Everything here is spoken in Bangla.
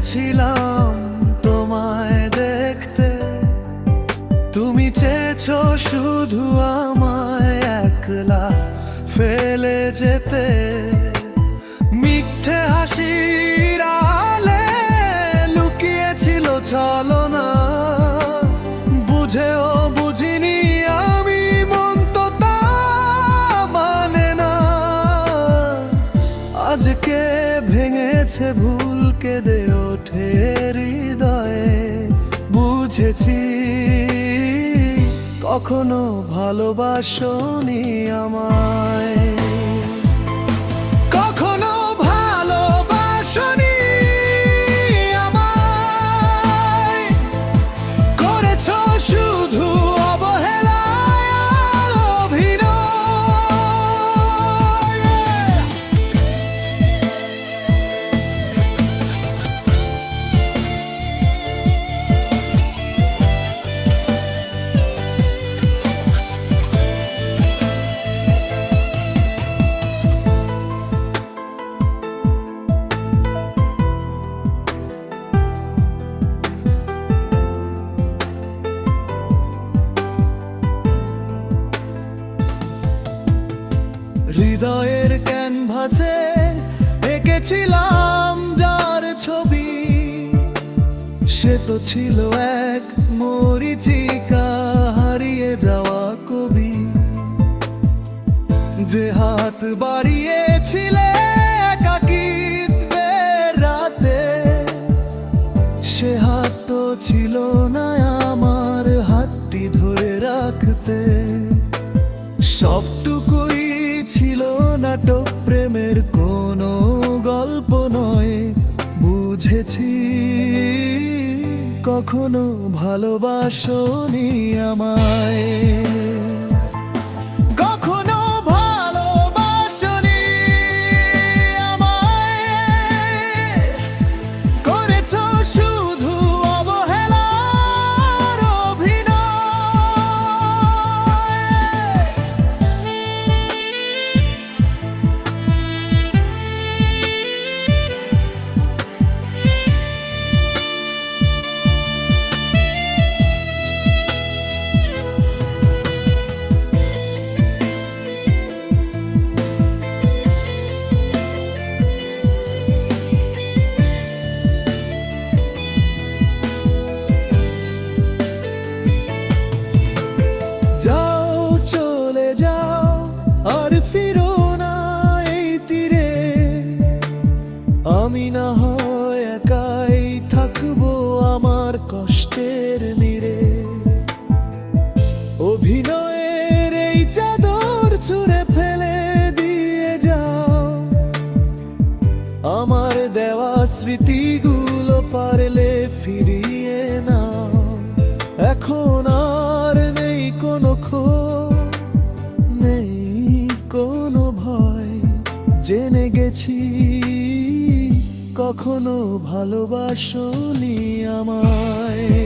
চেয়েছিলাম তোমায় দেখতে, তুমি চেয়েছো শুধু আমায় একলা ফেলে যেতে। মিথ্যে হাসির আড়ালে লুকিয়েছিল ছলনা, বুঝেও বুঝিনি আমি মন তো তা মানে না। আজকে ভেঙেছে ভুল কেঁদে ওঠে হৃদয়ে, বুঝেছি কখনো ভালোবাসোনি আমায়, কখনো ভালোবাসোনি আমায়। করেছো শুধু অবহেলায় আর অভিনয়। হৃদয়ের ক্যানভাসে এঁকেছিলাম যার ছবি, সে তো ছিল এক মরীচিকা হারিয়ে যাওয়া কবি। যে হাত বাড়িয়েছিলে একাকিত্বের রাতে, সে হাত তো ছিল না আমার হাতটি ধরে রাখতে। সবটুকুই ছিল নাটক, প্রেমের কোনো গল্প নয়। বুঝেছি কখনো ভালোবাসোনি আমায়, কখনো ভালোবাসোনি আমায়। করেছো শুধু অবহেলার অভিনয়। যাও চলে যাও আর ফিরো না এই তীরে, আমি না হয় একাই থাকবো আমার কষ্টের নীড়ে। অভিনয়ের এই চাদর ছুঁড়ে ফেলে দিয়ে যাও, আমার দেওয়া স্মৃতিগুলো পারলে ফিরিয়ে নাও। এখন আর নেই কোনো ক্ষোভ, নেই কোনো ভয়, জেনে গেছি কখনো ভালোবাসোনি আমায়।